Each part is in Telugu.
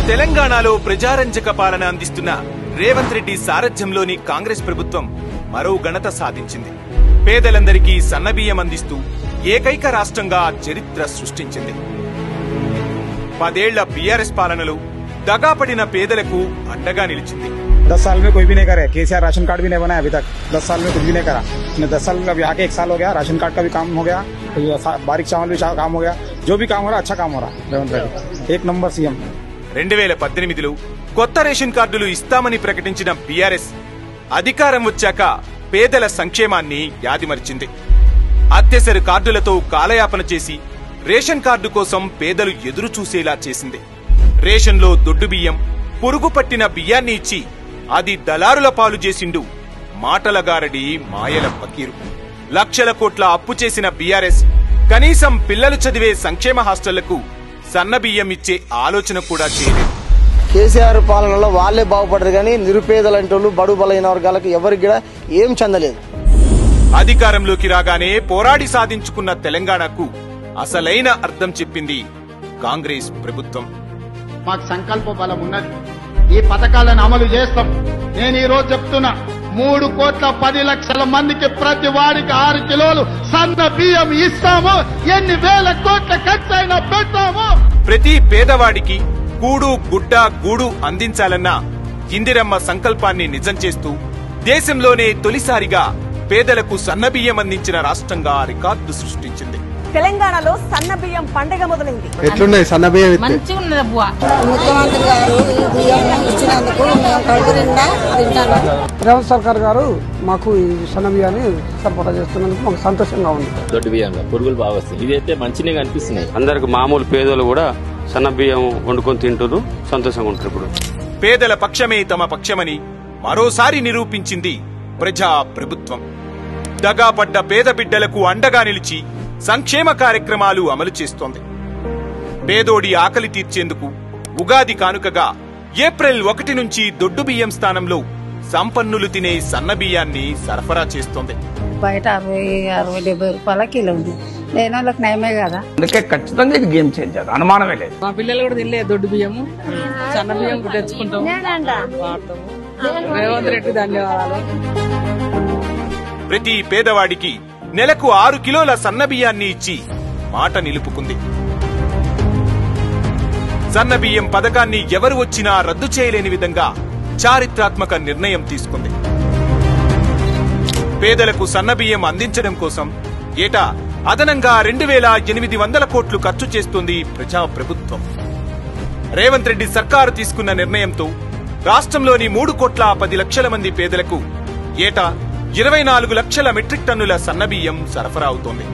తెలంగాణలో ప్రజారంజక పాలన అందిస్తున్న రేవంత్ రెడ్డి సారథ్యంలోని కాంగ్రెస్ ప్రభుత్వం మరో ఘనత సాధించింది. పేదలందరికీ సన్నబియ్యం అందిస్తూ ఏకైక రాష్ట్రంగా చరిత్ర సృష్టించింది. 10 ఏళ్ల బీఆర్ఎస్ పాలనలో దగాపడిన పేదలకు అండగా నిలిచింది. 10 साल में कोई भी नहीं करे, केसीआर राशन कार्ड भी नहीं बनाया अभी तक। 10 साल में कुछ भी नहीं करा। 10 साल में आके 1 साल हो गया, राशन कार्ड का भी काम हो गया, बारीक चावल भी काम हो गया, जो भी काम हो रहा अच्छा काम हो रहा। Revanth Reddy 1 number CM. 2018లో కొత్త రేషన్ కార్డులు ఇస్తామని ప్రకటించిన బీఆర్ఎస్ అధికారం వచ్చాక పేదల సంక్షేమాన్ని యాదిమర్చింది. అత్యవసర కార్డులతో కాలయాపన చేసి రేషన్ కార్డు కోసం పేదలు ఎదురు చూసేలా చేసింది. రేషన్లో దొడ్డు బియ్యం, పురుగు పట్టిన బియ్యాన్ని ఇచ్చి అది దళారుల పాలు చేసిండు మాటలగారడి మాయల ఫకీరు. లక్షల కోట్ల అప్పు చేసిన బీఆర్ఎస్ కనీసం పిల్లలు చదివే సంక్షేమ హాస్టళ్లకు సన్నబియ్యం ఇచ్చే ఆలోచన కూడా చేయలేదు. కేసీఆర్ పాలనలో వాళ్లే బాగుపడరు కానీ నిరుపేదలంటోళ్ళు బడు బలైన వర్గాలకు ఎవరికి కూడా ఏం చెందలేదు. అధికారంలోకి రాగానే పోరాడి సాధించుకున్న తెలంగాణకు అసలైన అర్థం చెప్పింది కాంగ్రెస్ ప్రభుత్వం. మాకు సంకల్ప బలం ఉన్నది, ఈ పథకాలను అమలు చేస్తాం. నేను ఈ రోజు చెప్తున్నా, 3,10,00,000 మందికి ప్రతి వాడికి 6 కిలోలు సన్న బియ్యం ఇస్తాము. ఎన్ని వేల కోట్ల ఖర్చైనా పెడతాము. ప్రతి పేదవాడికి కూడు గుడ్డ గూడు అందించాలన్న ఇందిరమ్మ సంకల్పాన్ని నిజం చేస్తూ దేశంలోనే తొలిసారిగా పేదలకు సన్నబియ్యం అందించిన రాష్ట్రంగా రికార్డు సృష్టించింది. తెలంగాణలో సన్నబియ్యం పండుగ మొదలైంది. ఎట్లున్నాయి సన్నబియ్యం? మంచిగా ఉన్నది అబ్బా. ముఖ్యమంత్రి గారు ఈ బియ్యం ఇచ్చినందుకు మేము కడుపు నిండా తింటాను. రేవంత్ సర్కార్ గారు మాకు ఈ సన్న బియ్యాన్ని సరఫరా చేస్తున్నందుకు మాకు సంతోషంగా ఉంది. దొడ్డు బియ్యంలో పురుగులు బాగా వస్తాయి, ఇదైతే మంచిగా కనిపిస్తున్నాయి. అందరికి మామూలు పేదలు కూడా సన్న బియ్యం వండుకొని తింటారు, సంతోషంగా ఉంటారు. ఇప్పుడు పేదల పక్షమే తమ పక్షమని మరోసారి నిరూపించింది ప్రజా ప్రభుత్వం. దగాపడ్డ పేద బిడ్డలకు అండగా నిలిచి సంక్షేమ కార్యక్రమాలు అమలు చేస్తోంది. పేదోడి ఆకలి తీర్చేందుకు ఉగాది కానుకగా ఏప్రిల్ 1 నుంచి దొడ్డు బియ్యం స్థానంలో సంపన్నులు తినే సన్న బియ్యాన్ని సరఫరా చేస్తోంది. బయట 60-70 రూపాయల కిలో ఉంది. లేని వాళ్ళకి నయమే కదా. అందుకే ఖచ్చితంగా ఇది గేమ్ చేంజర్, అనుమానమే లేదు. మా పిల్లలు కూడా తినలే దొడ్డు బియ్యము, సన్న బియ్యం తెచ్చుకుంటాము, వాడతాము. రేవంత్ రెడ్డి ధన్యవాదాలు. ప్రతి పేదవాడికి నెలకు 6 కిలోల సన్న బియ్యాన్ని ఇచ్చి మాట నిలుపుకుంది. సన్న బియ్యం పథకాన్ని ఎవరు వచ్చినా రద్దు చేయలేని విధంగా చారిత్రాత్మక నిర్ణయం తీసుకుంది. పేదలకు సన్న బియ్యం అందించడం కోసం ఏటా అదనంగా 2,800 కోట్లు ఖర్చు చేస్తుంది ప్రజా ప్రభుత్వం. రేవంత్ రెడ్డి సర్కారు తీసుకున్న నిర్ణయంతో రాష్ట్రంలోని 3,10,00,000 మంది పేదలకు ఏటా 24 లక్షల మెట్రిక్ టన్నుల సన్నబియ్యం సరఫరా అవుతోంది.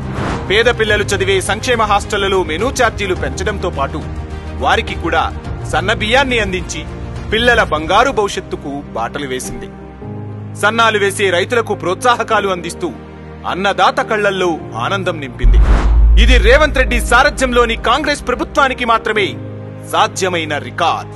పేద పిల్లలు చదివే సంక్షేమ హాస్టళ్లలో మెనూ ఛార్జీలు పెంచడంతో పాటు వారికి కూడా సన్నబియ్యాన్ని అందించి పిల్లల బంగారు భవిష్యత్తుకు బాటలు వేసింది. సన్నాలు వేసే రైతులకు ప్రోత్సాహకాలు అందిస్తూ అన్నదాత కళ్లల్లో ఆనందం నింపింది. ఇది రేవంత్ రెడ్డి సారథ్యంలోని కాంగ్రెస్ ప్రభుత్వానికి మాత్రమే సాధ్యమైన రికార్డ్.